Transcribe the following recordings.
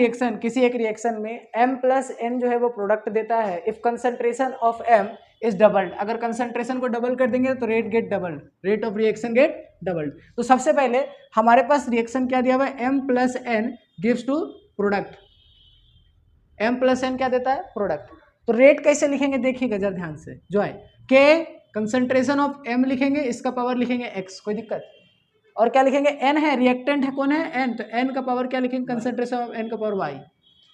Reaction, किसी एक reaction में m प्लस n जो है वो प्रोडक्ट देता है if concentration of m is doubled, अगर कंसंट्रेशन को डबल कर देंगे तो rate get doubled, rate of reaction get doubled. तो सबसे पहले हमारे पास रिएक्शन क्या दिया हुआ है, m plus n gives to product, m plus n क्या देता है, प्रोडक्ट। तो रेट कैसे लिखेंगे देखिएगा जरा ध्यान से, जो है k कंसंट्रेशन ऑफ m लिखेंगे, इसका पावर लिखेंगे x, कोई दिक्कत, और क्या लिखेंगे n है, रिएक्टेंट है कौन है, n, तो n का पावर क्या लिखेंगे, कंसंट्रेशन ऑफ n का पावर y,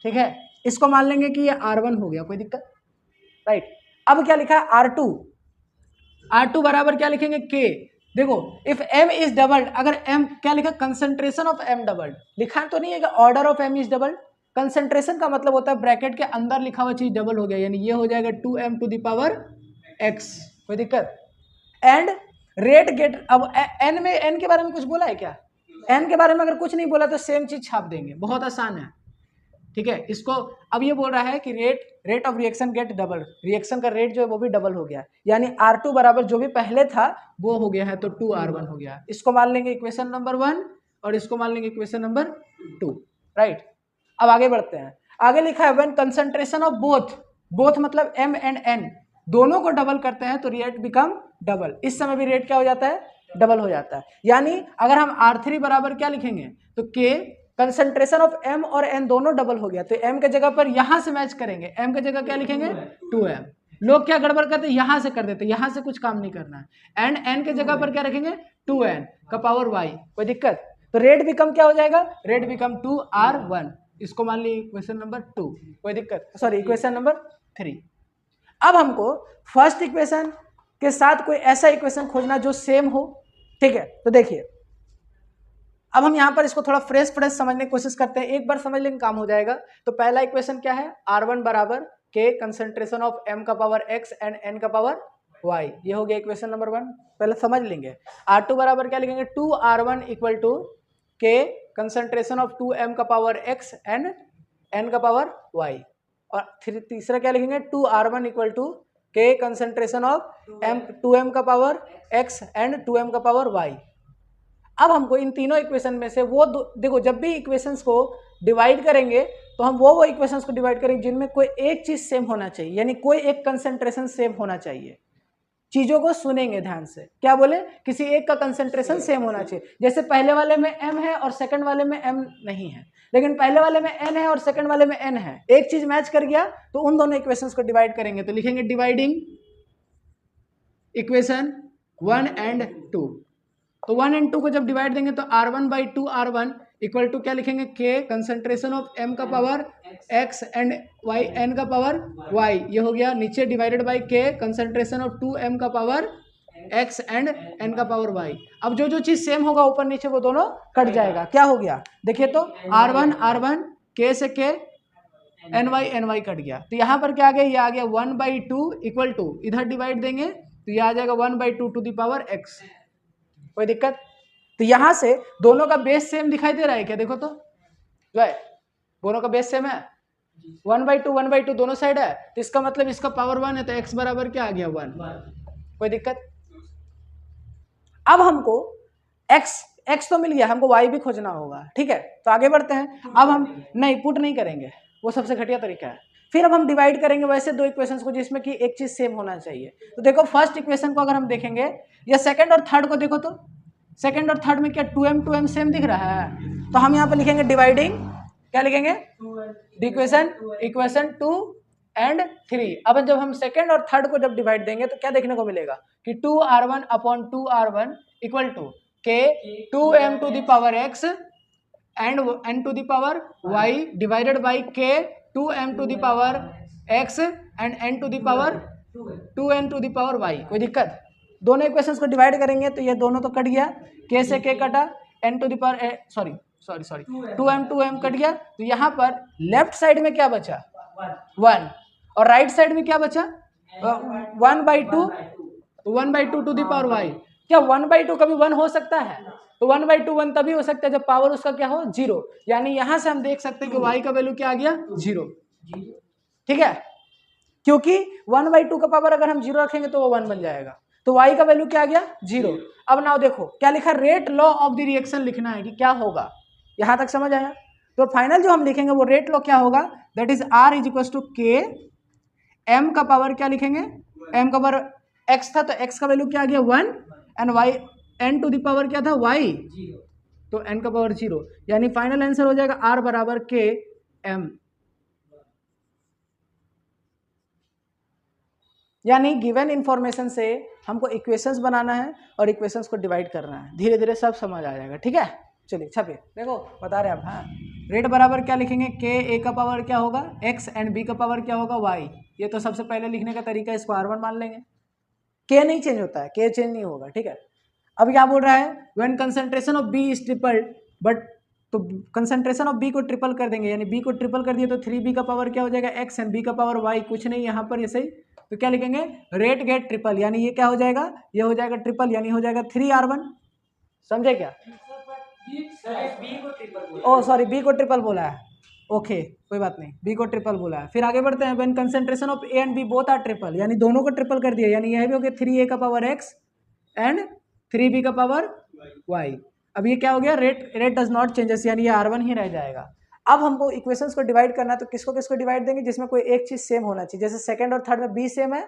ठीक है। इसको मान लेंगे कि ये R1 हो गया, कोई दिक्कत, राइट। अब क्या लिखा है R2, R2 बराबर क्या लिखेंगे k, देखो इफ m इज डबल्ड, अगर m क्या लिखा, कंसंट्रेशन ऑफ m डबल्ड, लिखा तो नहीं है कि order of m is doubled, concentration का मतलब होता है ब्रैकेट के अंदर लिखा हुआ चीज डबल हो गया, यानी ये हो जाएगा 2m to the power x, कोई दिक्कत। एंड रेट गेट, अब n में n के बारे में कुछ बोला है क्या, n के बारे में अगर कुछ नहीं बोला तो सेम चीज छाप देंगे, बहुत आसान है, ठीक है। इसको अब ये बोल रहा है कि rate of reaction get double, रिएक्शन का रेट जो है वो भी डबल हो गया, यानी R2 बराबर जो भी पहले था वो हो गया है, तो 2R1 हो गया। इसको मान लेंगे इक्वेशन नंबर 1 और इसको मान लेंगे इक्वेशन नंबर 2, राइट। अब आगे बढ़ते हैं, आगे लिखा है व्हेन कंसंट्रेशन ऑफ बोथ मतलब m एंड n दोनों को डबल करते हैं तो रेट बिकम डबल, इस समय भी रेट क्या हो जाता है, डबल हो जाता है। यानी अगर हम R3 बराबर क्या लिखेंगे, तो k कंसंट्रेशन ऑफ m और n दोनों डबल हो गया, तो m के जगह पर यहां से मैच करेंगे, m के जगह क्या लिखेंगे 2m, लोग क्या गड़बड़ करते हैं, यहां से कर देते, यहां से कुछ काम नहीं करना है, एंड n के जगह पर क्या रखेंगे 2n का पावर y, कोई दिक्कत। तो रेट बिकम क्या हो जाएगा, रेट बिकम 2R1, इसको मान ली इक्वेशन नंबर 2, कोई दिक्कत, सॉरी इक्वेशन नंबर 3। अब हमको फर्स्ट इक्वेशन के साथ कोई ऐसा इक्वेशन खोजना जो सेम हो, ठीक है। तो देखिए अब हम यहाँ पर इसको थोड़ा फ्रेश समझने की कोशिश करते हैं, एक बार समझ लेंगे काम हो जाएगा। तो पहला इक्वेशन क्या है, R1 बराबर k कंसंट्रेशन ऑफ m का पावर x एंड n का पावर y, ये हो गया इक्वेशन नंबर 1, पहले समझ लेंगे। R2 बराबर क्या लिखेंगे, 2R1 equal to k concentration of 2m का पावर x एंड n का पावर y, और तीसरा क्या लिखेंगे, 2R1 equal to k concentration of 2m का पावर x एंड 2m का पावर y। अब हमको इन तीनों इक्वेशन में से वो देखो, जब भी इक्वेशंस को डिवाइड करेंगे तो हम वो इक्वेशंस को डिवाइड करेंगे जिनमें कोई एक चीज सेम होना चाहिए, यानी कोई एक कंसंट्रेशन सेम होना चाहिए। चीजों को सुनेंगे ध्यान से, क्या बोले, किसी एक का कंसंट्रेशन सेम होना चाहिए। जैसे पहले वाले में m है और सेकंड वाले में m नहीं है, लेकिन पहले वाले में n है और सेकंड वाले में n है, एक चीज मैच कर गया तो उन दोनों इक्वेशंस को डिवाइड करेंगे। तो लिखेंगे डिवाइडिंग इक्वेशन 1 एंड 2, तो 1 एंड 2 को जब डिवाइड देंगे तो R1 by 2R1 equal to क्या लिखेंगे, k कंसंट्रेशन ऑफ m का power x and y n का पावर y, ये हो गया। नीचे divided by k concentration of 2m का पावर x एंड n का पावर y। अब जो जो चीज सेम होगा ऊपर नीचे वो दोनों कट जाएगा, क्या हो गया देखिए, तो R1 k से k ny कट गया, तो यहाँ पर क्या आ गया, ये आ गया 1/2 इक्वल टू, इधर डिवाइड देंगे तो ये आ जाएगा 1/2 टू द पावर x, कोई दिक्कत। तो यहां से दोनों का बेस सेम दिखाई दे रहा है क्या, देखो तो जो है दोनों का बेस सेम है, 1/2 दोनों साइड है, तो इसका मतलब इसका पावर 1 है, तो x बराबर क्या आ गया 1, कोई दिक्कत। अब हमको x तो मिल गया, हमको y भी खोजना होगा, ठीक है। तो आगे बढ़ते हैं, अब हम नहीं पुट नहीं करेंगे, वो सबसे घटिया तरीका है। फिर अब हम डिवाइड करेंगे वैसे दो इक्वेशंस को जिसमें कि एक चीज सेम होना चाहिए। तो देखो फर्स्ट इक्वेशन को अगर हम देखेंगे या सेकंड और थर्ड को देखो, तो सेकंड और थर्ड में क्या 2m सेम दिख रहा है, तो हम यहाँ पे लिखेंगे डिवाइडिंग, क्या लिखेंगे, इक्वेशन 2 एंड 3। अब जब हम सेकंड और थर्ड को जब डिवाइड देंगे तो क्या देखने को मिलेगा कि 2R1 upon 2R1 equal to k 2m to the power x and n to the power y divided by k 2m to the power x and n to the power 2n to the power y, कोई दिक्कत। दोनों equations को divide करेंगे तो ये दोनों तो cut गया, k से k कटा, n to the power sorry 2m cut गया, तो यहाँ पर लेफ्ट साइड में क्या बचा 1 और राइट साइड में क्या बचा 1/2 टू द पावर y। क्या 1/2 कभी 1 हो सकता है, तो 1/2 1 तभी हो सकता है जब पावर उसका क्या हो 0, यानी यहां से हम देख सकते हैं कि y का वैल्यू क्या आ गया 0, ठीक है, क्योंकि 1/2 का पावर अगर हम 0 रखेंगे तो वो 1 बन जाएगा, तो y का वैल्यू क्या आ गया 0। अब नाउ देखो क्या लिखा, rate law of the reaction लिखना है कि क्या होगा, यहां तक समझ आया। तो फाइनल जो हम लिखेंगे वो रेट लॉ क्या होगा, that is R is equal to K, m का पावर क्या लिखेंगे, m का पावर x था तो x का वैल्यू क्या आ गया 1 and y n to the power क्या था y, तो n का पावर 0, यानी फाइनल आंसर हो जाएगा R बराबर के m। यानी गिवन इंफॉर्मेशन से हमको इक्वेशंस बनाना है और इक्वेशंस को डिवाइड करना है, धीरे धीरे सब समझ आ जाएगा। ठीक है, चलिए छपे देखो बता रहे हैं आप। हाँ, रेट बराबर क्या लिखेंगे, के ए का पावर क्या होगा x एंड b का पावर क्या होगा y। ये तो सबसे पहले लिखने का तरीका है, इसको R1 मान लेंगे, के नहीं चेंज होता है, के चेंज नहीं होगा। ठीक है, अब क्या बोल रहा है, when concentration of b is tripled, but तो कंसंट्रेशन ऑफ b को ट्रिपल कर देंगे, यानी b को ट्रिपल कर दिए तो 3b का पावर क्या हो जाएगा x एंड b का पावर y, कुछ नहीं यहाँ पर ऐसे ही, तो क्या लिखेंगे रेट गेट ट्रिपल, यानी ये क्या हो जाएगा, ये हो जाएगा ट्रिपल, यानी हो जाएगा 3R1। समझे क्या, ओ सॉरी b को ट्रिपल बोला है, ओके कोई बात नहीं, b को ट्रिपल बोला है। फिर आगे बढ़ते हैं, when concentration of a and b both R triple, यानी दोनों को ट्रिपल कर दिया, यानी यह भी हो गया 3a का पावर x एंड 3b का पावर y। अब ये क्या हो गया, रेट डज नॉट चेंजेस, यानी ये R1 ही रह जाएगा। अब हमको इक्वेशंस को डिवाइड करना है, तो किसको किसको डिवाइड देंगे, जिसमें कोई एक चीज सेम होना चाहिए, जैसे सेकंड और थर्ड में b सेम है,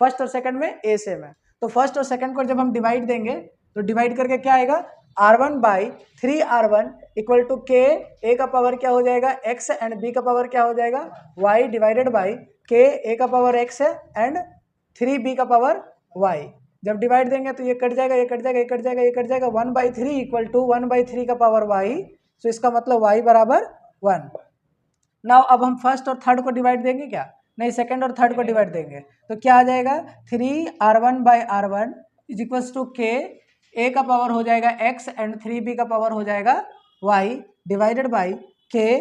फर्स्ट और सेकंड में a सेम है, तो फर्स्ट और सेकंड को जब हम डिवाइड देंगे तो डिवाइड करके क्या आएगा, R1 by 3R1 equal to के, ए का पावर क्या हो जाएगा x एंड b का पावर क्या हो जाएगा y, डिवाइडेड बाई के ए का पावर x है एंड 3b का पावर y। जब डिवाइड देंगे तो ये कट जाएगा, ये कट जाएगा, ये कट जाएगा, ये कट जाएगा, 1/3 इक्वल टू 1/3 का पावर y, तो इसका मतलब y बराबर 1। नाउ अब हम फर्स्ट और थर्ड को डिवाइड देंगे क्या, नहीं सेकंड और थर्ड को डिवाइड देंगे, तो क्या आ जाएगा 3R1 by R1 is equals to के, ए का पावर हो जाएगा x एंड 3b का पावर हो जाएगा y, डिवाइडेड बाई के,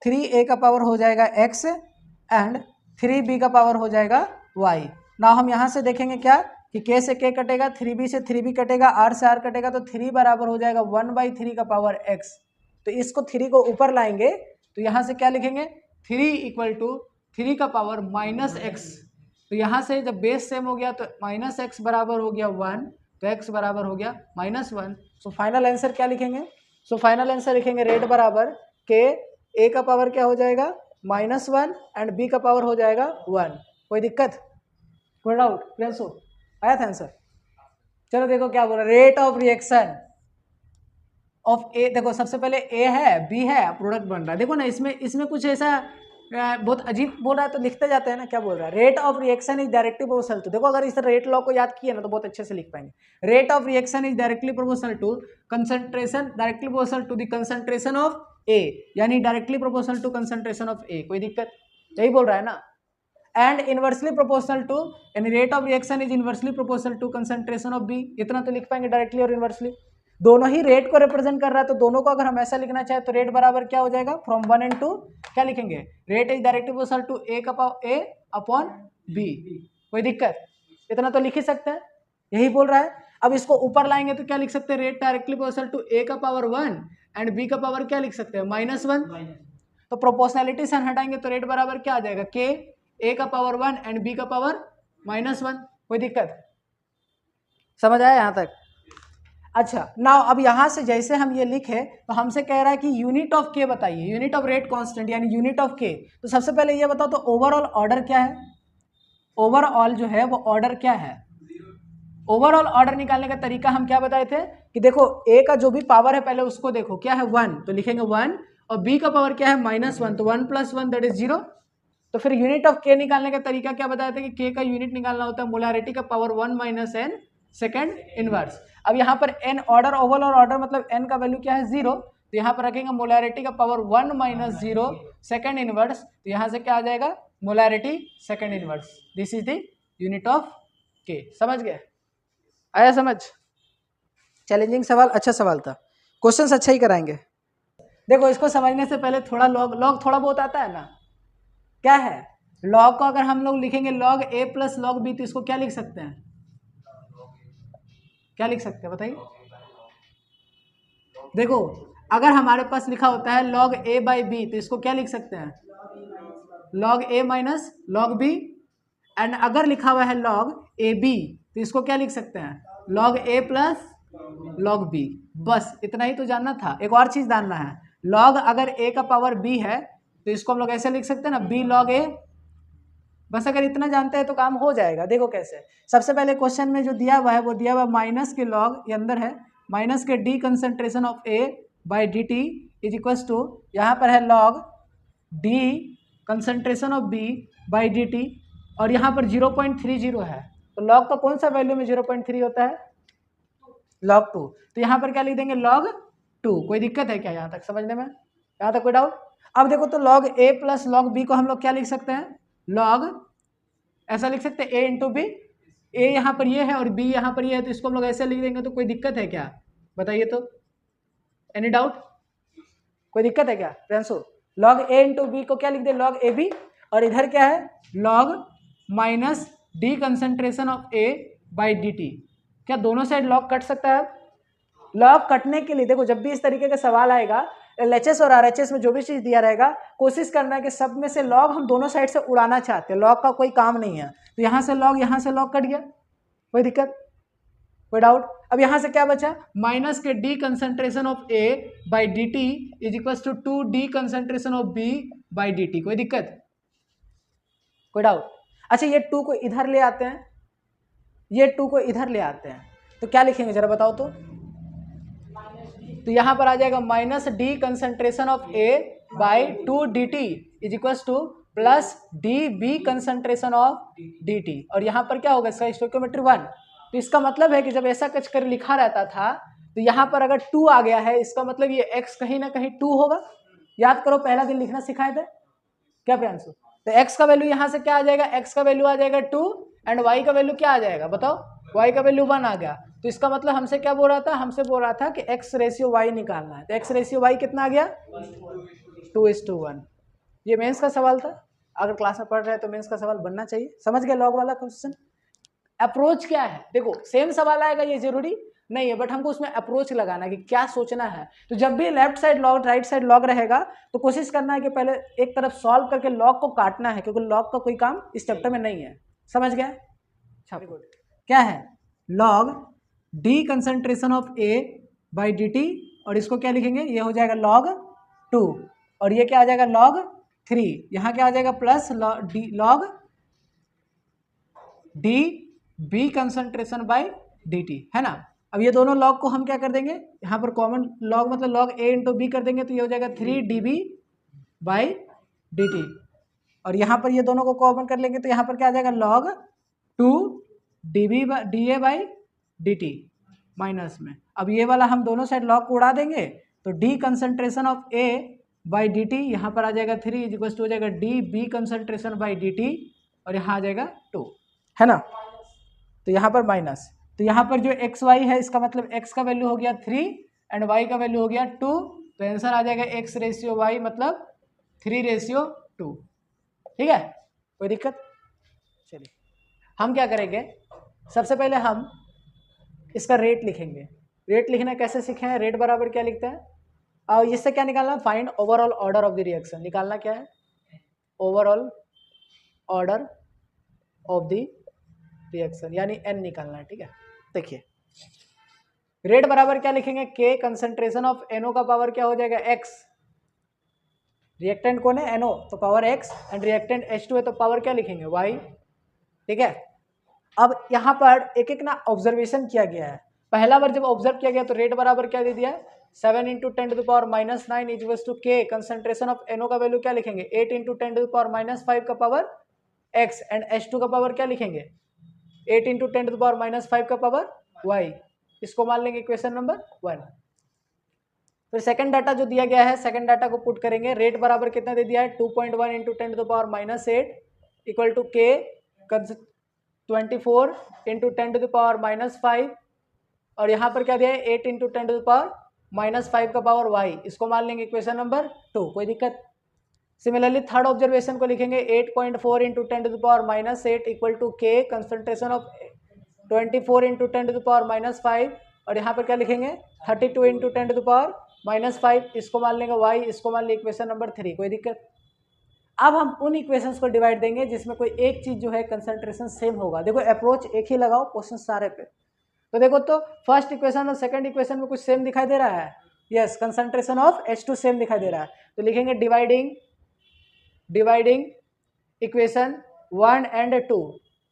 3a का पावर हो जाएगा x एंड 3b का पावर हो जाएगा y। नाउ हम यहाँ से देखेंगे क्या कि k से k कटेगा, 3b से 3b कटेगा, r से r कटेगा, तो 3 बराबर हो जाएगा 1/3 का पावर x। तो इसको 3 को ऊपर लाएंगे तो यहाँ से क्या लिखेंगे 3 इक्वल टू 3 का पावर माइनस x, तो यहाँ से जब बेस सेम हो गया तो माइनस x बराबर हो गया 1, तो x बराबर हो गया -1। सो फाइनल आंसर क्या लिखेंगे, सो फाइनल आंसर लिखेंगे रेट बराबर के, a का पावर क्या हो जाएगा -1 एंड b का पावर हो जाएगा 1। कोई दिक्कत, कोई डाउट, प्रिंसो आया था आंसर। चलो देखो क्या बोल रहा है, रेट ऑफ रिएक्शन ऑफ ए, देखो सबसे पहले ए है बी है, प्रोडक्ट बन रहा है, देखो ना इसमें कुछ ऐसा बहुत अजीब बोल रहा है तो लिखते जाते हैं ना, क्या बोल रहा है, rate of reaction is directly proportional to, देखो अगर इस रेट लॉ को याद किए ना तो बहुत अच्छे से लिख पाएंगे। Rate of reaction is directly proportional to concentration, directly proportional to the concentration of A, यानी directly proportional to concentration of A. कोई दिक्कत, यही बोल रहा है ना। एंड इनवर्सली प्रोपोर्शनल टू, यानी rate of reaction is inversely proportional to concentration of B, इतना तो लिख पाएंगे डायरेक्टली और इनवर्सली, दोनों ही रेट को रिप्रेजेंट कर रहा है, तो दोनों को अगर हम ऐसा लिखना चाहे तो रेट बराबर क्या हो जाएगा फ्रॉम 1 एंड 2, क्या लिखेंगे rate is directly proportional to A का पावर ए अपॉन बी। कोई दिक्कत, इतना तो लिख ही सकते हैं, यही बोल रहा है। अब इसको ऊपर लाएंगे तो क्या लिख सकते हैं, rate directly proportional to A का पावर 1 एंड बी का पावर क्या लिख सकते हैं -1, तो प्रोपोर्शनलिटी से हटाएंगे तो रेट बराबर क्या आ जाएगा के, ए का पावर 1 एंड बी का पावर -1। कोई दिक्कत, समझ आया यहाँ तक। अच्छा नाउ अब यहाँ से जैसे हम ये लिखे तो हमसे कह रहा है कि यूनिट ऑफ के बताइए, यूनिट ऑफ रेट कांस्टेंट यानी यूनिट ऑफ के। तो सबसे पहले ये बताओ तो ओवरऑल ऑर्डर क्या है, ओवरऑल जो है वो ऑर्डर क्या है, ओवरऑल ऑर्डर निकालने का तरीका हम क्या बताए थे कि देखो ए का जो भी पावर है पहले उसको देखो क्या है 1, तो लिखेंगे 1, और बी का पावर क्या है -1, तो 1 + 1 दैट इज 0। तो फिर यूनिट ऑफ के निकालने का तरीका क्या बताया था कि के का यूनिट निकालना होता है मोलारिटी का पावर 1 - n सेकेंड इनवर्स। अब यहाँ पर n ऑर्डर, ओवरऑल ऑर्डर मतलब n का वैल्यू क्या है 0, तो यहाँ पर रखेंगे मोलारिटी का पावर 1 - 0 सेकेंड इनवर्स, तो यहाँ से क्या आ जाएगा molarity second inverse. This is the unit of के। समझ गए, आया समझ। चैलेंजिंग सवाल, अच्छा सवाल था, क्वेश्चंस अच्छा ही कराएंगे। देखो इसको समझने से पहले थोड़ा लॉग थोड़ा बहुत आता है ना, क्या है लॉग को अगर हम लोग लिखेंगे log a + log b, तो इसको क्या लिख सकते हैं, क्या लिख सकते हैं बताइए। देखो अगर हमारे पास लिखा होता है log a/b, तो इसको क्या लिख सकते हैं log a - log b, and अगर लिखा हुआ है log ab, तो इसको क्या लिख सकते हैं log a + log b। बस इतना ही तो जानना था, एक और चीज जानना है, लॉग अगर a का पावर b है तो इसको हम लोग ऐसे लिख सकते हैं ना, b log a। बस अगर इतना जानते हैं तो काम हो जाएगा। देखो कैसे, सबसे पहले क्वेश्चन में जो दिया हुआ है वो दिया हुआ माइनस के लॉग, ये अंदर है minus K D concentration of a by D T is equals to, यहाँ पर है log D concentration of b by D T, और यहाँ पर 0.30 है। तो लॉग का कौन सा वैल्यू में 0.3 होता है? log 2। तो यहाँ पर क्या लिख देंगे? log 2। कोई दिक्कत है क्या यहाँ तक समझने में? यहाँ तक कोई डाउट? अब देखो तो log a plus log b को हम लोग क्या लिख सकते हैं? log, ऐसा लिख सकते हैं a इंटू बी। a यहाँ पर ये है और b यहाँ पर ये है, तो इसको हम लोग ऐसे लिख देंगे। तो कोई दिक्कत है क्या बताइए तो? Any doubt? कोई दिक्कत है क्या Priyanshu? log a into B को क्या लिख दे? log ab। और इधर क्या है? log minus D concentration of a by D T. क्या दोनों साइड लॉग कट सकता है? लॉग कटने के लिए देखो, जब भी इस तरीके का सवाल आएगा LHS और RHS में जो भी चीज दिया रहेगा, कोशिश करना है कि सब में से लॉग हम दोनों साइड से उड़ाना चाहते हैं। लॉग का कोई काम नहीं है। तो यहाँ से लॉग कट गया, कोई दिक्कत? कोई डाउट? अब यहाँ से क्या बचा? Minus K D concentration of a by D T is equals to 2 D concentration of b by D T. कोई दिक्कत? कोई डाउट? अच्छा, ये 2 को इधर ले आते हैं, ये 2 को इधर ले आते हैं, तो क्या लिखेंगे जरा बताओ तो? तो यहां पर आ जाएगा minus D concentration of a by 2 D T is equals to plus D B concentration of D T. और यहां पर क्या होगा? इसका स्टोइकियोमेट्री 1। तो इसका मतलब है कि जब ऐसा कुछ कर लिखा रहता था तो यहां पर अगर 2 आ गया है, इसका मतलब ये x कहीं ना कहीं 2 होगा। याद करो, पहला दिन लिखना सिखाए थे क्या प्रियांशु? तो x का वैल्यू यहां से क्या आ जाएगा? x का वैल्यू आ जाएगा 2 एंड y का वैल्यू क्या आ जाएगा बताओ? y का वैल्यू 1 आ गया। तो इसका मतलब हमसे क्या बोल रहा था? हमसे बोल रहा था कि x रेशियो y निकालना है। तो x रेशियो y कितना आ गया? 2:1। ये मेंस का सवाल था। अगर क्लास में पढ़ रहे हैं तो मेंस का सवाल बनना चाहिए। समझ गए लॉग वाला क्वेश्चन? अप्रोच क्या है? देखो सेम सवाल आएगा ये जरूरी नहीं है, बट हमको उसमें अप्रोच लगाना है कि क्या सोचना है। तो जब भी left side log right side log रहेगा तो कोशिश करना है कि पहले एक तरफ सॉल्व करके लॉग को काटना है, क्योंकि लॉग का कोई काम इस चैप्टर में नहीं है। समझ गया? क्या है? Log D concentration of a by D T, और इसको क्या लिखेंगे? ये हो जाएगा log 2, और ये क्या आ जाएगा? log 3। यहाँ क्या आ जाएगा? Plus log D B concentration by D T, है ना। अब ये दोनों लॉग को हम क्या कर देंगे? यहाँ पर कॉमन लॉग मतलब log a इंटू बी कर देंगे, तो ये हो जाएगा 3 D B by D T. और यहाँ पर ये दोनों को कॉमन कर लेंगे तो यहाँ पर क्या आ जाएगा? log 2 D A by D T minus में। अब ये वाला हम दोनों साइड लॉग को उड़ा देंगे, तो D concentration of a by D T यहाँ पर आ जाएगा 3 इज इक्वल टू हो जाएगा D B concentration by D T, और यहाँ आ जाएगा 2, है ना। तो यहाँ पर माइनस, तो यहाँ पर जो एक्स वाई है इसका मतलब x का वैल्यू हो गया 3 एंड y का वैल्यू हो गया 2। तो आंसर आ जाएगा x रेशियो y मतलब 3:2। ठीक है, कोई दिक्कत? चलिए हम क्या करेंगे, सबसे पहले हम इसका रेट लिखेंगे। रेट लिखना कैसे सीखे हैं? रेट बराबर क्या लिखते हैं? और इससे क्या निकालना? Find overall order of the reaction. निकालना क्या है? Overall order of the reaction, यानी n निकालना है। ठीक है, देखिए रेट बराबर क्या लिखेंगे? k कंसंट्रेशन ऑफ NO का पावर क्या हो जाएगा? x। रिएक्टेंट कौन है? NO, तो power x, and reactant H2 है तो पावर क्या लिखेंगे? y। ठीक है, अब यहाँ पर एक एक ना ऑब्जर्वेशन किया गया है। पहला बार जब ऑब्जर्व किया गया तो रेट बराबर क्या दे दिया है? 7 into 10⁻⁻9 equals to k concentration of NO का वैल्यू क्या लिखेंगे? 8 इंटू 10⁻⁻5 का पावर x, एंड H2 का पावर क्या लिखेंगे? 8 इंटू 10⁻⁻5 का पावर y। इसको मान लेंगे इक्वेशन नंबर 1। फिर सेकंड डाटा जो दिया गया है, सेकंड डाटा को पुट करेंगे। रेट बराबर कितना दे दिया है? 2.1 into 10⁻⁻8 equal to k 24 into 10⁻⁻5, और यहाँ पर क्या दिया है? 8 इंटू 10⁻⁻5 का पावर y। इसको मान लेंगे इक्वेशन नंबर 2। कोई दिक्कत? सिमिलरली थर्ड ऑब्जर्वेशन को लिखेंगे 8.4 into 10⁻8 equal to k concentration of 24 into 10⁻5, और यहाँ पर क्या लिखेंगे? 32 इंटू 10⁻5। इसको मान लेंगे y, इसको मान लेंगे इक्वेशन नंबर 3। कोई दिक्कत? अब हम उन इक्वेशंस को डिवाइड देंगे जिसमें कोई एक चीज जो है कंसंट्रेशन सेम होगा। देखो अप्रोच एक ही लगाओ क्वेश्चन सारे पे। तो देखो तो फर्स्ट इक्वेशन और सेकंड इक्वेशन में कुछ सेम दिखाई दे रहा है? Yes, concentration of H2 same दिखाई दे रहा है, तो लिखेंगे डिवाइडिंग इक्वेशन 1 एंड 2।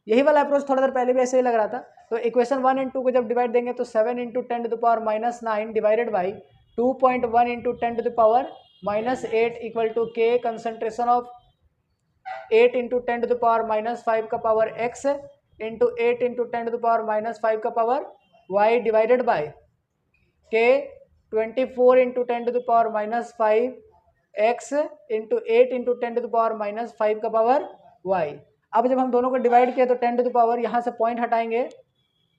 यही वाला अप्रोच थोड़ा देर पहले भी ऐसे ही लग रहा था। तो इक्वेशन 1 एंड 2 को जब डिवाइड देंगे तो 7 × 10⁻⁹ divided by 2.1 × 10⁻⁻8 equal to K concentration of 8 × 10⁻⁵ का पावर x इंटू 8 × 10⁻⁵ का power y divided by K 24 × 10⁻⁵ x into 8 × 10⁻⁵ का पावर y। अब जब हम दोनों को डिवाइड किया तो 10 टू द पावर, यहाँ से पॉइंट हटाएंगे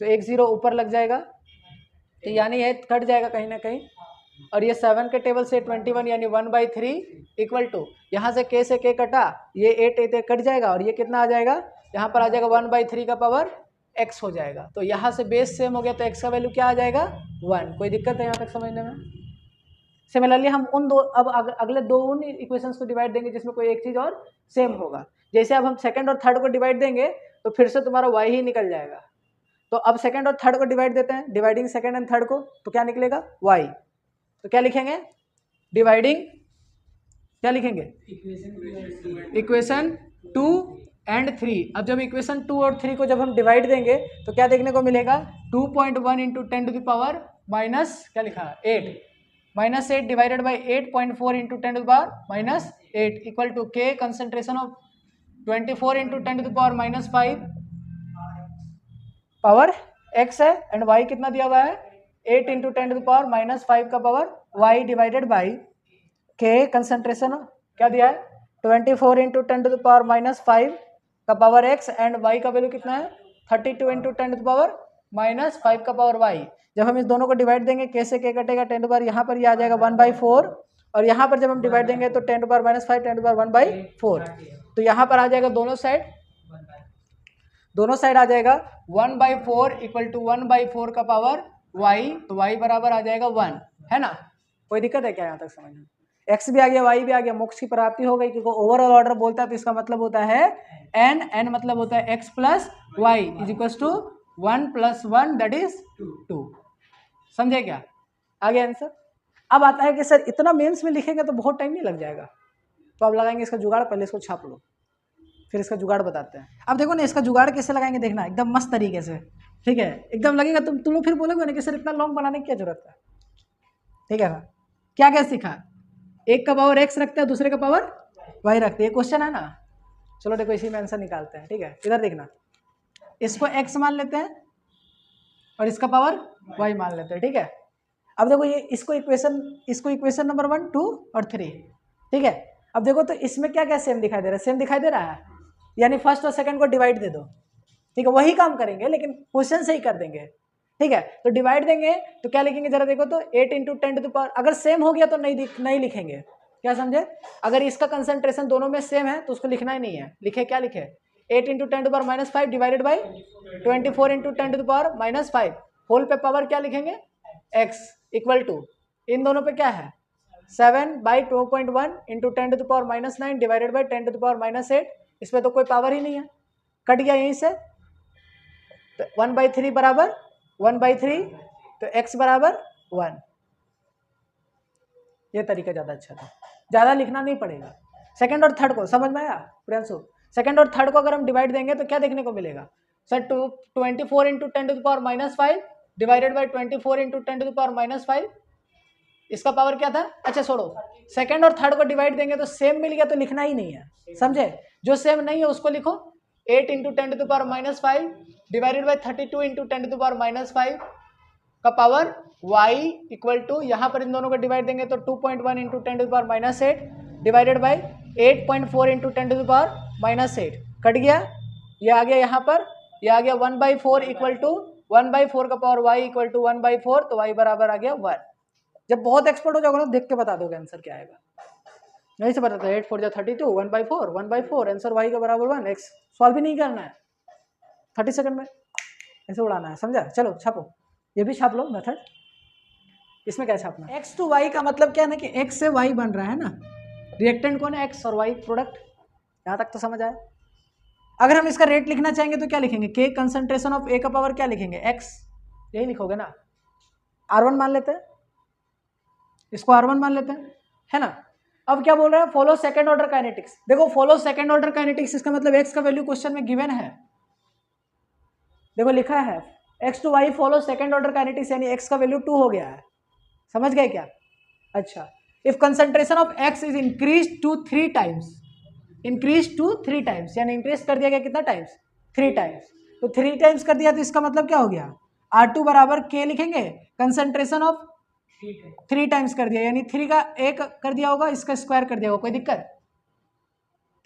तो एक जीरो ऊपर लग जाएगा, तो यानी ये कट जाएगा कहीं ना कहीं, और ये 7 के टेबल से 21 यानी 1/3 इक्वल टू यहाँ से k से k कटा, ये 8 कट जाएगा और ये कितना आ जाएगा, यहाँ पर आ जाएगा 1/3 का पावर x हो जाएगा। तो यहाँ से बेस सेम हो गया तो x का वैल्यू क्या आ जाएगा 1। कोई दिक्कत है यहाँ तक समझने में? सिमिलरली हम उन दो अब अगले दो उन इक्वेशंस को डिवाइड देंगे जिसमें कोई एक चीज़ और सेम होगा। जैसे अब हम सेकंड और थर्ड को डिवाइड देंगे तो फिर से तुम्हारा y ही निकल जाएगा। तो अब सेकंड और थर्ड को डिवाइड देते हैं, डिवाइडिंग सेकंड एंड थर्ड को, तो क्या निकलेगा y। तो क्या लिखेंगे, डिवाइडिंग क्या लिखेंगे, इक्वेशन 2 एंड 3। अब जब इक्वेशन 2 और 3 को जब हम डिवाइड देंगे तो क्या देखने को मिलेगा, 2.1 × 10⁻⁻, क्या लिखा 8 -8 divided by 8.4 × 10⁻⁸ equal to K concentration of 24 × 10⁻⁵ power x है एंड y कितना दिया हुआ है 8 × 10⁻⁵ का power y divided by K concentration क्या दिया है 24 × 10⁻⁵ का पावर x एंड y का वैल्यू कितना है 32 × 10⁻⁵ का पावर y। जब हम इस दोनों को डिवाइड देंगे k से k कटेगा 10 बार, यहाँ पर ये आ जाएगा 1/4 और यहाँ पर जब हम डिवाइड देंगे तो 10⁻⁻5 10⁻1/4, तो यहाँ पर आ जाएगा दोनों साइड आ जाएगा 1/4 इक्वल टू 1/4 का पावर y, तो y बराबर आ जाएगा 1, है ना? कोई दिक्कत है क्या यहाँ तक समझ में? x भी आ गया y भी आ गया, मोक्ष की प्राप्ति हो गई, क्योंकि ओवरऑल ऑर्डर बोलता है तो इसका मतलब होता है n मतलब होता है x plus y is equal to 1 + 1 that is 2। समझे क्या? आ गया आंसर। अब आता है कि सर इतना मेंस में लिखेंगे तो बहुत टाइम नहीं लग जाएगा, तो अब लगाएंगे इसका जुगाड़, पहले इसको छाप लो फिर इसका जुगाड़ बताते हैं। अब देखो ना इसका जुगाड़ कैसे लगाएंगे, देखना एकदम मस्त तरीके से, ठीक है? एकदम लगेगा तुम लोग फिर बोलोगे ना कि सर इतना लॉन्ग बनाने की क्या जरूरत है, ठीक है ना? क्या क्या सीखा, एक का पावर x रखते हैं, दूसरे का पावर y रखते हैं, ये क्वेश्चन है ना। चलो देखो इसी में आंसर निकालते हैं, ठीक है? इधर देखना, इसको x मान लेते हैं और इसका पावर y मान लेते हैं, ठीक है? अब देखो ये इसको इक्वेशन नंबर 1 2 और 3, ठीक है? अब देखो तो इसमें क्या क्या सेम दिखाई दे रहा है, सेम दिखाई दे रहा है, यानी फर्स्ट और सेकंड को डिवाइड दे दो, ठीक है? वही काम करेंगे लेकिन क्वेश्चन से ही कर देंगे, ठीक है? तो डिवाइड देंगे तो क्या लिखेंगे जरा देखो तो 8 × 10⁻, अगर सेम हो गया तो नहीं लिखेंगे, क्या समझे? अगर इसका कंसंट्रेशन दोनों में सेम है तो उसको लिखना ही नहीं है, लिखे क्या लिखे 8 × 10⁻⁵ डिवाइडेड बाई 24 × 10⁻⁵, होल पे पावर क्या लिखेंगे x इक्वल टू, इन दोनों पे क्या है 7/2.1 × 10⁻⁹ डिवाइडेड बाई 10⁻⁸, इस पर तो कोई पावर ही नहीं है, कट गया यहीं से, तो 1/3 बराबर 1/3, तो x बराबर 1। ये तरीका ज़्यादा अच्छा था, ज़्यादा लिखना नहीं पड़ेगा। सेकंड और थर्ड को समझ में आया प्रियांशु? सेकंड और थर्ड को अगर हम डिवाइड देंगे तो क्या देखने को मिलेगा सर, 24 × 10⁻⁵ डिवाइडेड बाई 24 × 10⁻⁵, इसका पावर क्या था, अच्छा छोड़ो, सेकंड और थर्ड को डिवाइड देंगे तो सेम मिल गया तो लिखना ही नहीं है, समझे? जो सेम नहीं है उसको लिखो 8 × 10⁻⁵ डिवाइडेड बाई 32 × 10⁻⁵ का पावर y इक्वल टू, यहाँ पर इन दोनों को डिवाइड देंगे तो 2.1 × 10⁻⁸ डिवाइडेड बाई 8.4 × 10⁻⁸, कट गया, ये आ गया यहाँ पर, ये आ गया 1/4 इक्वल टू 1/4 का पावर y इक्वल टू 1/4, तो y बराबर आ गया 1। जब बहुत एक्सपर्ट हो जाओगे ना देख के बता दोगे आंसर क्या आएगा, नहीं से बताते 8 4 32 1/4 आंसर y का बराबर 1, x सॉल्व भी नहीं करना है, 30 सेकंड में ऐसे उड़ाना है, समझा? चलो छापो, ये भी छाप लो मेथड। इसमें क्या छापना, x टू y का मतलब क्या है ना कि x से y बन रहा है ना, रिएक्टेंट कौन है x और y प्रोडक्ट, यहाँ तक तो समझ आया। अगर हम इसका रेट लिखना चाहेंगे तो क्या लिखेंगे, k कंसंट्रेशन ऑफ a का पावर क्या लिखेंगे x, यही लिखोगे ना, R1 मान लेते हैं, इसको R1 मान लेते हैं, है ना। अब क्या बोल रहा है, फॉलो सेकंड ऑर्डर काइनेटिक्स। देखो फॉलो सेकंड ऑर्डर काइनेटिक्स, इसका मतलब x का वैल्यू क्वेश्चन में गिवन है, देखो लिखा है x to y follow second order kinetics, यानी x का वैल्यू 2 हो गया है, समझ गए क्या। अच्छा, if concentration of x is increase to 3 times, increase to 3 times, यानी इंक्रीज कर दिया गया कितना टाइम्स, 3 टाइम्स, तो 3 टाइम्स कर दिया तो इसका मतलब क्या हो गया, R2 बराबर K लिखेंगे, कंसंट्रेशन ऑफ 3 टाइम्स कर दिया, यानी 3 का 1 कर दिया होगा, इसका स्क्वायर कर दिया होगा, कोई दिक्कत।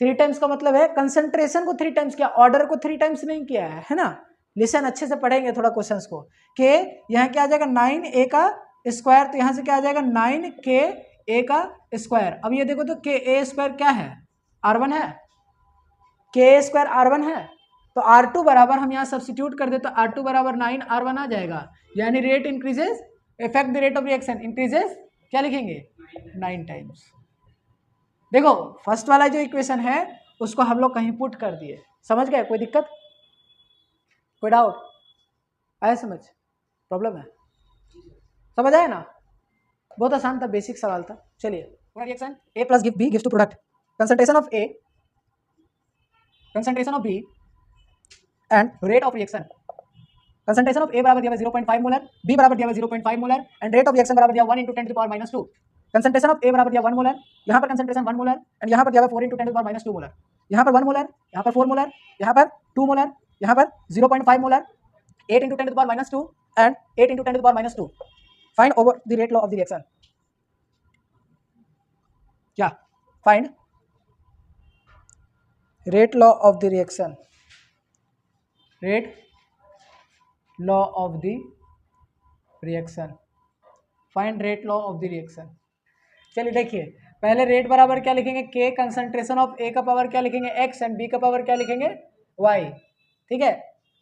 3 टाइम्स का मतलब है कंसंट्रेशन को 3 टाइम्स किया, ऑर्डर को 3 टाइम्स नहीं किया है ना। लिसन अच्छे से पढ़ेंगे थोड़ा क्वेश्चंस को। के यहाँ क्या आ जाएगा 9a का स्क्वायर, तो यहाँ से क्या आ जाएगा 9ka का स्क्वायर। अब ये देखो तो ka स्क्वायर क्या है, R1 है, ka स्क्वायर R1 है, तो R2 बराबर हम यहाँ सब्सिट्यूट कर दे तो R2 बराबर 9R1 आ जाएगा, यानी rate increases, effect the rate of reaction increases, क्या लिखेंगे 9 टाइम्स। देखो फर्स्ट वाला जो इक्वेशन है उसको हम लोग कहीं पुट कर दिए, समझ गए, कोई दिक्कत, कोई डाउट आया, समझ, प्रॉब्लम है, समझ आया ना, बहुत आसान था, बेसिक सवाल था। चलिए reaction A plus B gives to product concentration of A, concentration of B and rate of reaction. Concentration of A बराबर दिया हुआ 0.5 मोलर, B बराबर दिया हुआ 0.5 molar and rate of reaction बराबर दिया 1 × 10⁻²। कंसंट्रेशन ऑफ A बराबर दिया 1 मोलर, यहाँ पर कंसंट्रेशन 1 मोलर एंड यहाँ पर दिया हुआ 4 × 10⁻² मोलर, यहाँ पर 1 मोलर, यहाँ पर 4 मोलर, यहाँ पर 2 मोलर, यहाँ पर 0.5 molar, 8 × 10⁻² and 8 × 10⁻²। Find over the rate law of the reaction. क्या find rate law of the reaction, rate law of the reaction, find rate law of the reaction. चलिए देखिए, पहले रेट बराबर क्या लिखेंगे, के, कंसंट्रेशन ऑफ ए का पावर क्या लिखेंगे x एंड बी का पावर क्या लिखेंगे y, ठीक है।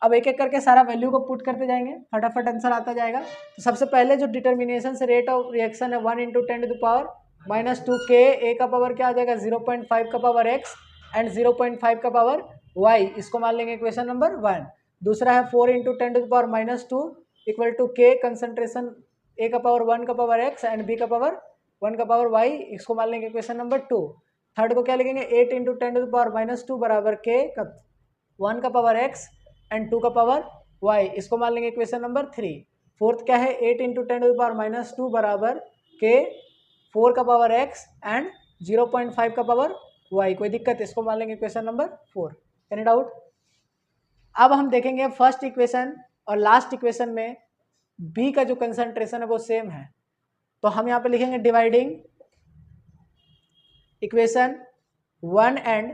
अब एक एक करके सारा वैल्यू को पुट करते जाएंगे, फटाफट आंसर आता जाएगा। तो सबसे पहले जो डिटर्मिनेशन से रेट ऑफ रिएक्शन है 1 × 10⁻² के, ए का पावर क्या आ जाएगा 0.5 का पावर x एंड 0.5 का पावर y, इसको मान लेंगे इक्वेशन नंबर 1। दूसरा है 4 × 10⁻² इक्वल टू के, कंसंट्रेशन ए का पावर 1 का पावर x एंड बी का पावर 1 का पावर y, इसको मान लेंगे क्वेश्चन नंबर 2। थर्ड को क्या लिखेंगे 8 × 10⁻² बराबर के, 1 का पावर x एंड 2 का पावर y, इसको मान लेंगे क्वेश्चन नंबर 3। फोर्थ क्या है 8 × 10⁻² बराबर के, 4 का पावर x एंड 0.5 का पावर y, कोई दिक्कत, इसको मान लेंगे क्वेश्चन नंबर 4। Any doubt. अब हम देखेंगे फर्स्ट इक्वेशन और लास्ट इक्वेशन में b का जो कंसंट्रेशन है वो सेम है, तो हम यहाँ पे लिखेंगे डिवाइडिंग इक्वेशन 1 एंड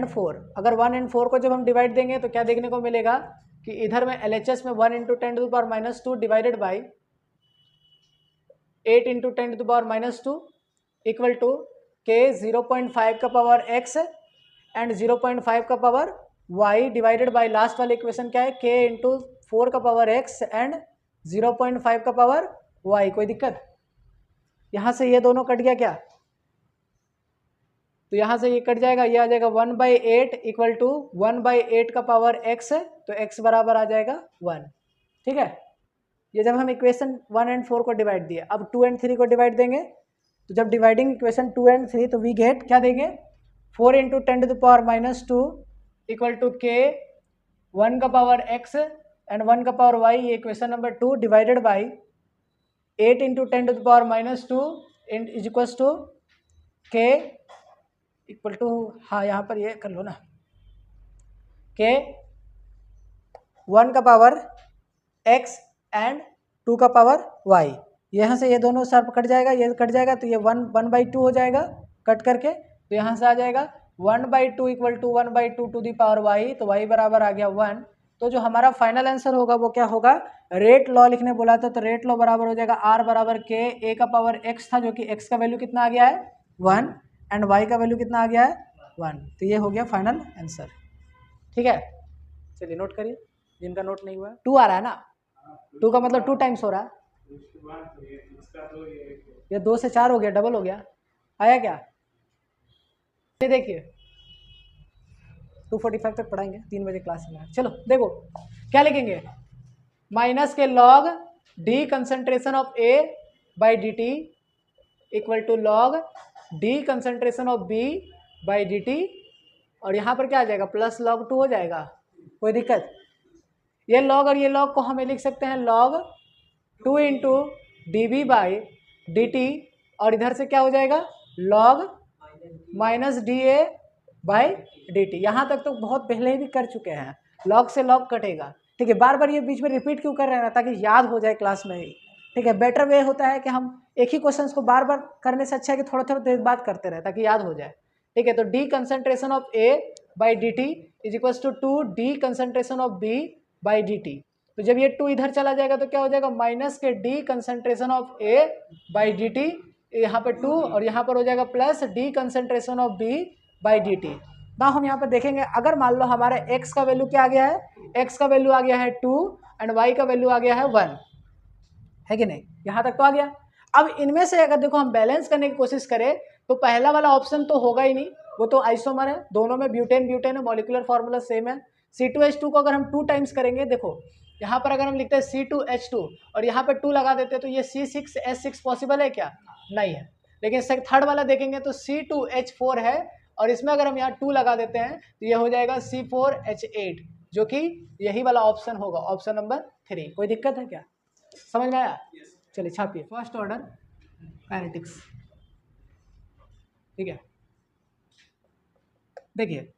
4। अगर 1 एंड 4 को जब हम डिवाइड देंगे तो क्या देखने को मिलेगा कि इधर में LHS में 1 × 10⁻² डिवाइडेड बाई 8 × 10⁻² इक्वल टू के 0.5 का पावर x एंड 0.5 का power y divided by last वाली इक्वेशन क्या है k × 4 का पावर x एंड 0.5 का पावर y, कोई दिक्कत। यहाँ से ये दोनों कट गया क्या, तो यहाँ से ये कट जाएगा, ये आ जाएगा 1/8 इक्वल टू 1/8 का पावर x है, तो x बराबर आ जाएगा 1, ठीक है। ये जब हम इक्वेशन 1 एंड 4 को डिवाइड दिए, अब 2 एंड 3 को डिवाइड देंगे, तो जब डिवाइडिंग इक्वेशन 2 एंड 3 तो वी गेट क्या देंगे 4 × 10⁻² इक्वल टू के 1 का पावर x एंड 1 का पावर y, ये equation number 2 divided by 8 × 10⁻² is equals to K equal to, हाँ यहाँ पर ये कर लो ना, के 1 का पावर x एंड 2 का पावर y, यहाँ से ये दोनों सर कट जाएगा, ये कट जाएगा, तो ये 1/2 हो जाएगा कट करके, तो यहाँ से आ जाएगा 1/2 equal to 1/2 to the power y, तो y बराबर आ गया 1। तो जो हमारा फाइनल आंसर होगा वो क्या होगा, रेट लॉ लिखने बोला था, तो रेट लॉ बराबर हो जाएगा r बराबर के, a का पावर x था जो कि x का वैल्यू कितना आ गया है 1 एंड y का वैल्यू कितना आ गया है 1, तो ये हो गया फाइनल आंसर, ठीक है। चलिए नोट करिए, जिनका नोट नहीं हुआ 2 आ रहा है ना, 2 का मतलब 2 टाइम्स हो रहा है, ये 2 से 4 हो गया, डबल हो गया, आया क्या, ये देखिए 2:45 तक पढ़ाएंगे, 3 बजे क्लास में। चलो देखो क्या लिखेंगे, minus K log D concentration of A by D T equal to log D concentration of B by D T, और यहाँ पर क्या आ जाएगा प्लस लॉग 2 हो जाएगा, कोई दिक्कत? ये लॉग और ये लॉग को हमें लिख सकते हैं log 2 into D B by D T, और इधर से क्या हो जाएगा log minus D A by D T. यहाँ तक तो बहुत पहले ही भी कर चुके हैं, लॉग से लॉग कटेगा, ठीक है। बार बार ये बीच में रिपीट क्यों कर रहे हैं, ताकि याद हो जाए क्लास में ही, ठीक है। बेटर वे होता है कि हम एक ही क्वेश्चन को बार बार करने से अच्छा है कि थोड़ा थोड़ा देर बाद करते रहे ताकि याद हो जाए, ठीक है। तो D concentration of A by D T is equal to D concentration of B by D T. तो जब ये 2 इधर चला जाएगा तो क्या हो जाएगा minus K D concentration of A by D T, यहाँ पर 2 और यहाँ पर हो जाएगा plus D concentration of B by D T. ना हम यहाँ पर देखेंगे अगर मान लो हमारे x का वैल्यू क्या आ गया है, x का वैल्यू आ गया है 2 एंड y का वैल्यू आ गया है 1, है कि नहीं, यहाँ तक तो आ गया। अब इनमें से अगर देखो हम बैलेंस करने की कोशिश करें तो पहला वाला ऑप्शन तो होगा ही नहीं, वो तो आइसोमर है, दोनों में ब्यूटेन ब्यूटेन है, मॉलिक्यूलर फार्मूला सेम है। C2H2 को अगर हम 2 टाइम्स करेंगे, देखो यहाँ पर अगर हम लिखते हैं C2H2 और यहाँ पर 2 लगा देते हैं तो ये C6H6 पॉसिबल है क्या, नहीं है। लेकिन थर्ड वाला देखेंगे तो C2H4 है और इसमें अगर हम यहाँ 2 लगा देते हैं तो ये हो जाएगा C4H8, जो कि यही वाला ऑप्शन होगा, ऑप्शन नंबर 3। कोई दिक्कत है क्या, समझ में आया? चलिए छापिए, फर्स्ट ऑर्डर काइनेटिक्स, ठीक है। देखिए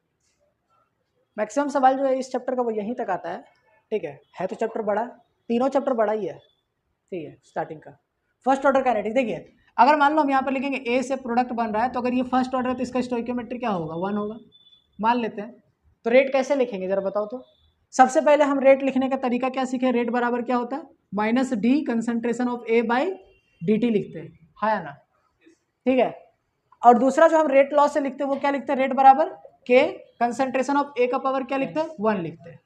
मैक्सिमम सवाल जो है इस चैप्टर का वो यहीं तक आता है, ठीक है तो चैप्टर बड़ा, तीनों चैप्टर बड़ा ही है, ठीक है। स्टार्टिंग का फर्स्ट ऑर्डर काइनेटिक्स, देखिए अगर मान लो हम यहाँ पर लिखेंगे ए से प्रोडक्ट बन रहा है तो अगर ये फर्स्ट ऑर्डर है तो इसका स्टोइकियोमेट्री क्या होगा 1 होगा, मान लेते हैं। तो रेट कैसे लिखेंगे जरा बताओ तो। सबसे पहले हम रेट लिखने का तरीका क्या सीखे, रेट बराबर क्या होता है minus D concentration of A by D T लिखते हैं, हाँ या ना, ठीक है। और दूसरा जो हम रेट लॉ से लिखते हैं वो क्या लिखते हैं, रेट बराबर के कंसंट्रेशन ऑफ ए का पावर क्या लिखते हैं 1 लिखते हैं।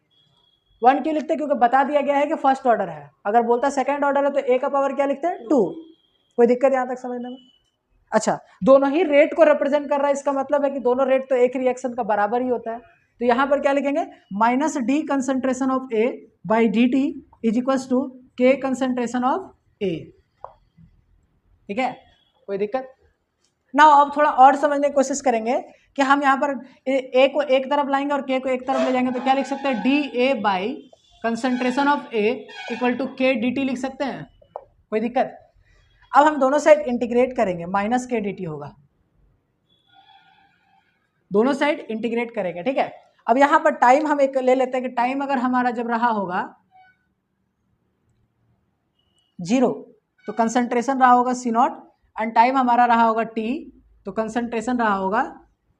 1 क्यों लिखते हैं, क्योंकि बता दिया गया है कि फर्स्ट ऑर्डर है, अगर बोलता सेकंड ऑर्डर है तो ए का पावर क्या लिखते हैं 2। कोई दिक्कत यहाँ तक समझने में? अच्छा, दोनों ही रेट को रिप्रेजेंट कर रहा है, इसका मतलब है कि दोनों रेट तो एक रिएक्शन का बराबर ही होता है। तो यहाँ पर क्या लिखेंगे minus D concentration of A by D T is equal to K concentration of A, ठीक है। कोई दिक्कत ना? अब थोड़ा और समझने की कोशिश करेंगे कि हम यहाँ पर ए को एक तरफ लाएंगे और के को एक तरफ ले जाएंगे तो क्या लिख सकते हैं, D A by concentration of A equal to K D T लिख सकते हैं। कोई दिक्कत? अब हम दोनों साइड इंटीग्रेट करेंगे, माइनस के डी टी होगा, दोनों साइड इंटीग्रेट करेंगे, ठीक है। अब यहाँ पर टाइम हम एक ले लेते हैं कि टाइम अगर हमारा जब रहा होगा 0 तो कंसंट्रेशन रहा होगा C0 एंड टाइम हमारा रहा होगा T तो कंसंट्रेशन रहा होगा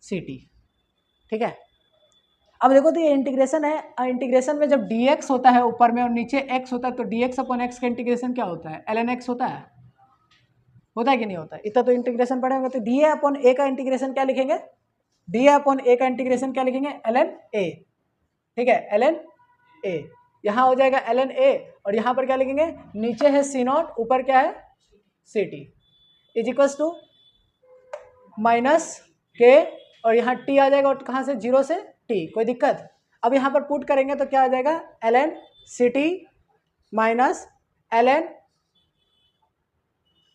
CT, ठीक है। अब देखो तो ये इंटीग्रेशन है, इंटीग्रेशन में जब dx होता है ऊपर में और नीचे x होता है तो dx अपॉन x का इंटीग्रेशन क्या होता है, ln x होता है कि नहीं होता है? इतना तो इंटीग्रेशन पढ़े होंगे। तो डी ए अपॉन ए का इंटीग्रेशन क्या लिखेंगे, डी ए अपॉन ए का इंटीग्रेशन क्या लिखेंगे ln a, ठीक है, ln a। यहाँ हो जाएगा ln a और यहाँ पर क्या लिखेंगे, नीचे है C0 ऊपर क्या है CT is equals to minus K और यहाँ t आ जाएगा और कहाँ से 0 से t। कोई दिक्कत? अब यहाँ पर पुट करेंगे तो क्या आ जाएगा ln CT minus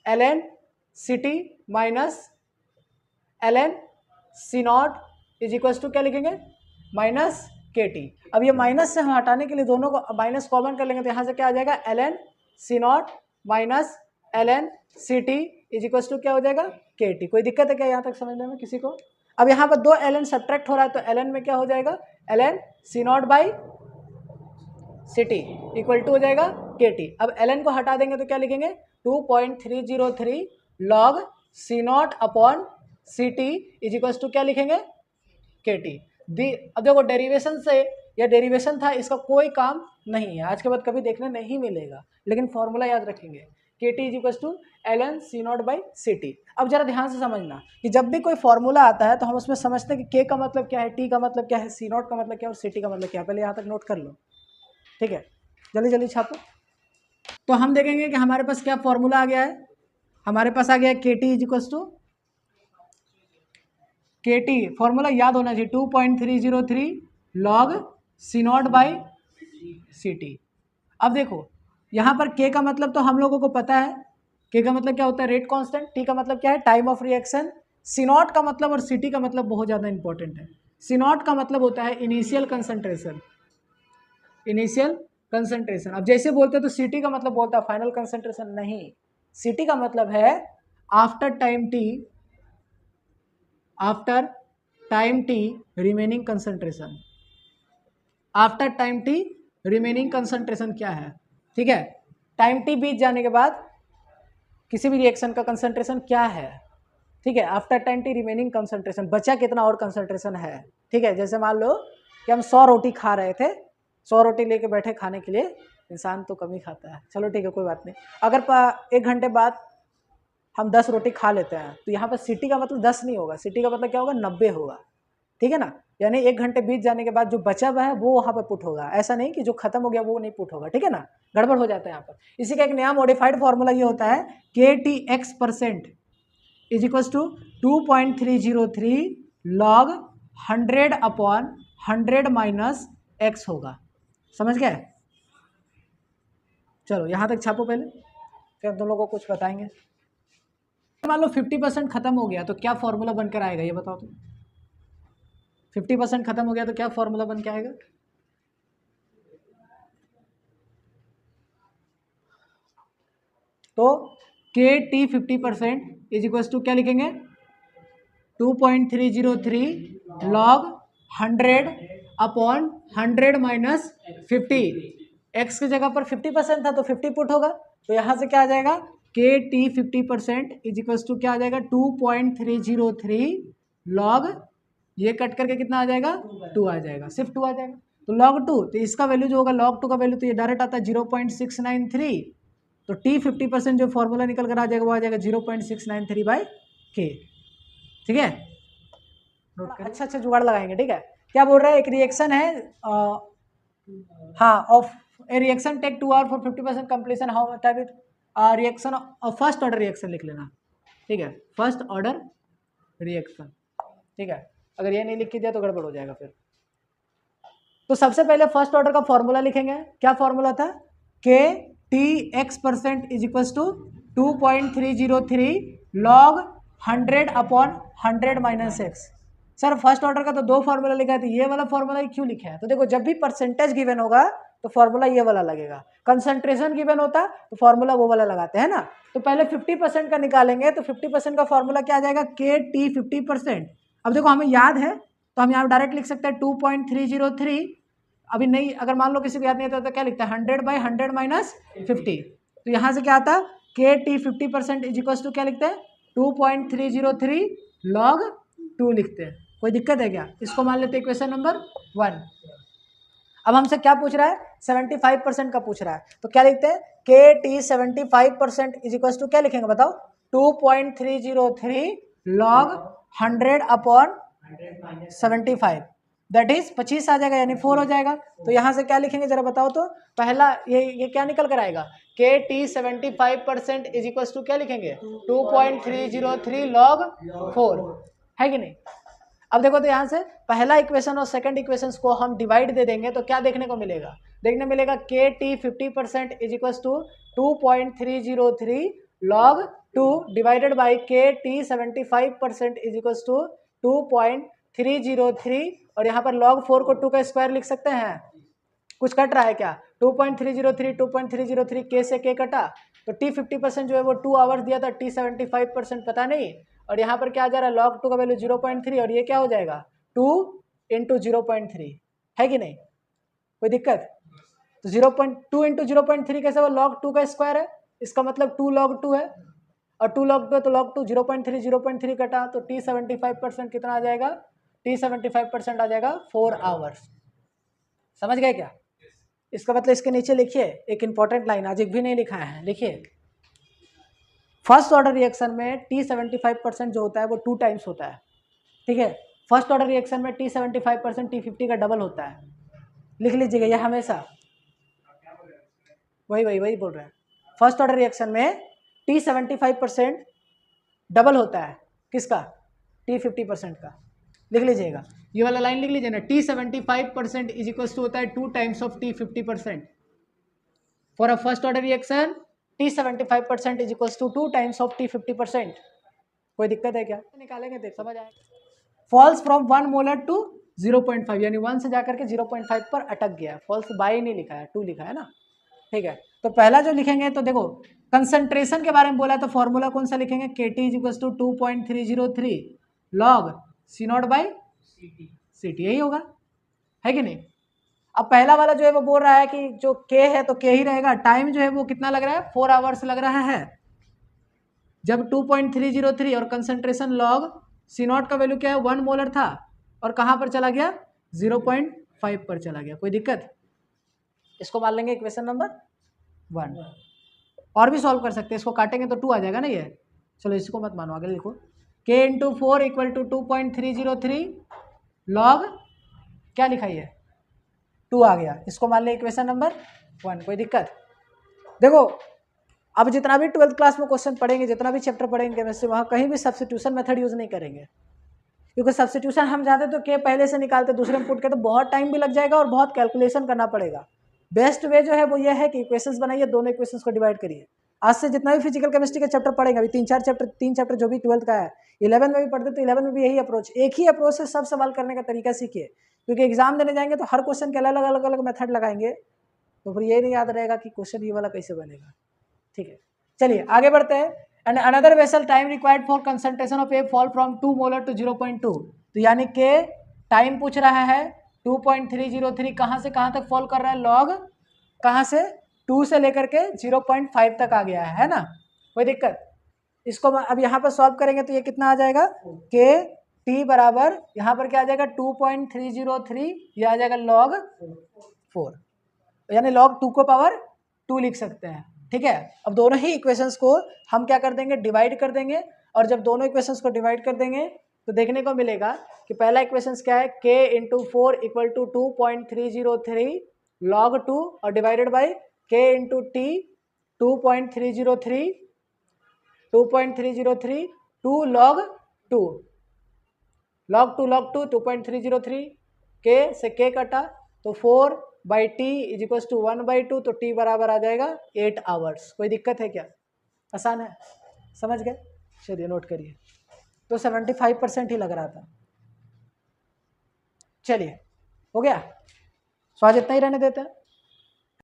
ln CT minus ln C0 is equals to क्या लिखेंगे माइनस KT। अब ये माइनस से हम हटाने के लिए दोनों को माइनस कॉमन कर लेंगे तो यहाँ से क्या आ जाएगा ln C0 minus ln CT is equals to क्या हो जाएगा KT। कोई दिक्कत है क्या यहाँ तक समझने में किसी को? अब यहाँ पर 2 ln सब्ट्रैक्ट हो रहा है तो ln में क्या हो जाएगा ln C0 by CT equal to हो जाएगा KT। अब ln को हटा देंगे तो क्या लिखेंगे 2.303 log C0 upon CT is equals to क्या लिखेंगे KT। अब देखो डेरिवेशन से, या डेरिवेशन था, इसका कोई काम नहीं है, आज के बाद कभी देखने नहीं मिलेगा, लेकिन फॉर्मूला याद रखेंगे KT is equals to ln C0 by CT। अब जरा ध्यान से समझना कि जब भी कोई फॉर्मूला आता है तो हम उसमें समझते हैं कि K का मतलब क्या है, T का मतलब क्या है, C0 का मतलब क्या है और CT का मतलब क्या है। पहले यहाँ तक नोट कर लो, ठीक है, जल्दी जल्दी छापो। तो हम देखेंगे कि हमारे पास क्या फॉर्मूला आ गया है, हमारे पास आ गया है KT is equals to KT, formula याद होना चाहिए 2.303 log C0 बाई CT। अब देखो यहाँ पर K का मतलब तो हम लोगों को पता है, के का मतलब क्या होता है, रेट कांस्टेंट, टी का मतलब क्या है, time of reaction, C naught का मतलब और सी टी का मतलब बहुत ज़्यादा इंपॉर्टेंट है। सी नॉट का मतलब होता है इनिशियल कंसंट्रेशन, इनिशियल कंसंट्रेशन। अब जैसे बोलते हैं तो सी टी का मतलब बोलता है फाइनल कंसंट्रेशन, नहीं, सी टी का मतलब है after time T, after time T remaining concentration, after time T remaining concentration क्या है, ठीक है, टाइम टी बीत जाने के बाद किसी भी रिएक्शन का कंसंट्रेशन क्या है, ठीक है, after time T remaining concentration, बचा कितना और कंसंट्रेशन है, ठीक है। जैसे मान लो कि हम 100 रोटी खा रहे थे, 100 रोटी लेके बैठे खाने के लिए, इंसान तो कम ही खाता है, चलो ठीक है कोई बात नहीं, अगर 1 घंटे बाद हम 10 रोटी खा लेते हैं तो यहाँ पर सिटी का मतलब 10 नहीं होगा, सिटी का मतलब क्या होगा, 90 होगा, ठीक है ना। यानी 1 घंटे बीत जाने के बाद जो बचा हुआ है वो वहाँ पर पुट होगा, ऐसा नहीं कि जो खत्म हो गया वो नहीं पुट होगा, ठीक है ना, गड़बड़ हो जाता है यहाँ पर। इसी का एक नया मॉडिफाइड फॉर्मूला ये होता है K T X percent is equal to 2.303 log 100 upon 100 minus X होगा, समझ गए। चलो यहाँ तक छापो पहले, फिर तुम लोगों को कुछ बताएंगे। मान लो 50% खत्म हो गया तो क्या फॉर्मूला बनकर आएगा ये बताओ तो, 50% खत्म हो गया तो क्या फॉर्मूला बन के आएगा, तो के टी 50% इज इक्वल टू क्या लिखेंगे, 2.303 लॉग 100 अपॉन 100 माइनस 50, एक्स की जगह पर 50% था तो 50 पुट होगा, तो यहाँ से क्या आ जाएगा, के टी 50% इज इक्वल टू क्या आ जाएगा, 2.303 लॉग, ये कट करके कितना आ जाएगा, 2 आ जाएगा, सिर्फ 2 आ जाएगा, तो लॉग 2, तो इसका वैल्यू जो होगा लॉग 2 का वैल्यू तो ये डायरेक्ट आता है 0.693, तो टी 50% जो फॉर्मूला निकल कर आ जाएगा वो आ जाएगा 0.693 बाई के, ठीक है। अच्छा अच्छा जुगाड़ लगाएंगे, ठीक है। क्या बोल रहा है, एक रिएक्शन है, हाँ, of a reaction take 2 hour for 50% completion, how type it, reaction first order reaction लिख लेना, ठीक है, फर्स्ट ऑर्डर रिएक्शन, ठीक है, अगर ये नहीं लिख के दिया तो गड़बड़ हो जाएगा फिर। तो सबसे पहले फर्स्ट ऑर्डर का फॉर्मूला लिखेंगे, क्या फॉर्मूला था, K T X percent is equal to 2.303 log 100 upon 100 minus X. Sir first order का तो 2 फॉर्मूला लिखा है, तो ये वाला फॉर्मूला ही क्यों लिखा है, तो देखो जब भी परसेंटेज गिवन होगा तो फॉर्मूला ये वाला लगेगा, कंसंट्रेशन गिवन होता तो फॉर्मूला वो वाला लगाते हैं ना। तो पहले 50% का निकालेंगे, तो 50% का फॉर्मूला क्या आ जाएगा, के टी 50%। अब देखो हमें याद है तो हम यहाँ डायरेक्ट लिख सकते हैं 2.303, अभी नहीं, अगर मान लो किसी को याद नहीं आता तो क्या लिखता है, 100 बाई 100 माइनस 50, तो यहाँ से क्या आता है, K T 50% is equal to क्या लिखते हैं, 2.303 लॉग 2 लिखते हैं। कोई दिक्कत है क्या, इसको मान लेते हैं इक्वेशन नंबर 1। अब हमसे क्या पूछ रहा है, 75% का पूछ रहा है, तो क्या लिखते हैं, के टी 75% इज इक्वल टू क्या लिखेंगे बताओ, 2.303 लॉग 100 अपॉन 75, दैट इज 25 आ जाएगा, यानी 4 हो जाएगा। तो यहाँ से क्या लिखेंगे जरा बताओ तो, पहला ये क्या निकल कर आएगा, के टी 75% इज इक्वल टू क्या लिखेंगे, 2.303 लॉग 4, है कि नहीं। अब देखो तो यहाँ से पहला इक्वेशन और सेकंड इक्वेशन को हम डिवाइड दे देंगे तो क्या देखने को मिलेगा, देखने मिलेगा K T 50% is equal to 2.303 log 2 divided by K T 75% is equal to 2.303, और यहाँ पर log 4 को 2 का स्क्वायर लिख सकते हैं, कुछ कट रहा है क्या, 2.303 के से के कटा, तो टी 50% जो है वो 2 आवर्स दिया था, टी 75% पता नहीं, और यहाँ पर क्या आ जा रहा है, log 2 का वैल्यू 0.3, और ये क्या हो जाएगा 2 इंटू 0.3, है कि नहीं, कोई दिक्कत। तो 0.2 इंटू 0.3 कैसे वो log 2 का स्क्वायर है, इसका मतलब 2 log 2 है, और 2 log 2 है तो log 2 0.3 कटा, तो टी 75% कितना आ जाएगा, टी 75% आ जाएगा 4 आवर्स, समझ गए क्या। इसका मतलब इसके नीचे लिखिए एक इंपॉर्टेंट लाइन, आज एक भी नहीं लिखा है, लिखिए फर्स्ट ऑर्डर रिएक्शन में टी 75% जो होता है वो 2 टाइम्स होता है, ठीक है, फर्स्ट ऑर्डर रिएक्शन में टी 75% टी 50 का डबल होता है, लिख लीजिएगा यह हमेशा, वही बोल रहे हैं, फर्स्ट ऑर्डर रिएक्शन में टी 75% डबल होता है, किसका, टी 50% का, लिख लीजिएगा ये वाला लाइन लिख लीजिए ना, टी 75% इज इक्वल टू होता है 2 times of T 50% for a first order reaction, T 75% is equals to 2 times of T 50%। कोई दिक्कत है क्या? निकालेंगे देख समझ आएगा। फॉल्स फ्रॉम 1 मोलर टू 0.5 यानी 1 से जाकर के 0.5 पर अटक गया। फॉल्स बाय नहीं लिखा है, 2 लिखा है ना, ठीक है। तो पहला जो लिखेंगे तो देखो कंसंट्रेशन के बारे में बोला तो फॉर्मूला कौन सा लिखेंगे, KT is equals to 2.303 log C0 by CT, यही होगा है कि नहीं। अब पहला वाला जो है वो बोल रहा है कि जो K है तो K ही रहेगा, टाइम जो है वो कितना लग रहा है 4 आवर्स लग रहा है जब 2.303 और कंसंट्रेशन लॉग C0 का वैल्यू क्या है 1 मोलर था और कहाँ पर चला गया 0.5 पर चला गया। कोई दिक्कत? इसको मान लेंगे इक्वेशन नंबर 1। और भी सॉल्व कर सकते हैं, इसको काटेंगे तो 2 आ जाएगा ना ये। चलो इसको मत मानो, आगे लिखो K into 4 equal to 2.303 log क्या लिखा है 2 आ गया। इसको मान लें इक्वेशन नंबर 1। कोई दिक्कत? देखो अब जितना भी 12th क्लास में क्वेश्चन पढ़ेंगे, जितना भी चैप्टर पढ़ेंगे केमिस्ट्री, वहाँ कहीं भी सब्स्टिट्यूशन मेथड यूज़ नहीं करेंगे, क्योंकि सब्स्टिट्यूशन हम जानते तो K पहले से निकालते दूसरे में पुट के तो बहुत टाइम भी लग जाएगा और बहुत कैलकुलेशन करना पड़ेगा। बेस्ट वे जो है वो ये है कि इक्वेशंस बनाइए, दोनों इक्वेशंस को डिवाइड करिए। आज से जितना भी फिजिकल केमिस्ट्री के चैप्टर पढ़ेंगे, अभी 3 चैप्टर जो भी 12th का है, 11 में भी पढ़ते तो 11 में भी यही अप्रोच, एक ही अप्रोच से सब सवाल करने का तरीका सीखिए, क्योंकि एग्जाम देने जाएंगे तो हर क्वेश्चन के अलग अलग अलग मेथड लगाएंगे, तो फिर ये नहीं याद रहेगा कि क्वेश्चन ये वाला कैसे बनेगा। ठीक है, चलिए आगे बढ़ते हैं। And another vessel time required for concentration of a fall from 2 molar to 0.2, तो यानी कि टाइम पूछ रहा है 2.303 कहाँ से कहाँ तक फॉल कर रहा है, लॉग कहाँ से 2 से लेकर के 0.5 तक आ गया है ना। कोई दिक्कत? इसको अब यहाँ पर सॉल्व करेंगे तो ये कितना आ जाएगा के टी बराबर यहाँ पर क्या आ जाएगा 2.303, यह आ जाएगा लॉग 4, यानी लॉग 2 को पावर 2 लिख सकते हैं। ठीक है, अब दोनों ही इक्वेशंस को हम क्या कर देंगे डिवाइड कर देंगे, और जब दोनों इक्वेशंस को डिवाइड कर देंगे तो देखने को मिलेगा कि पहला इक्वेशंस क्या है k into 4 equal to 2.303 log 2 और divided by k into T 2.303 2 log 2 log 2 2.303 k से k कटा तो 4 by T is equals to 1/2, तो t बराबर आ जाएगा 8 आवर्स। कोई दिक्कत है क्या? आसान है, समझ गए? चलिए नोट करिए। तो 75% ही लग रहा था। चलिए हो गया, स्वाद इतना ही रहने देते हैं।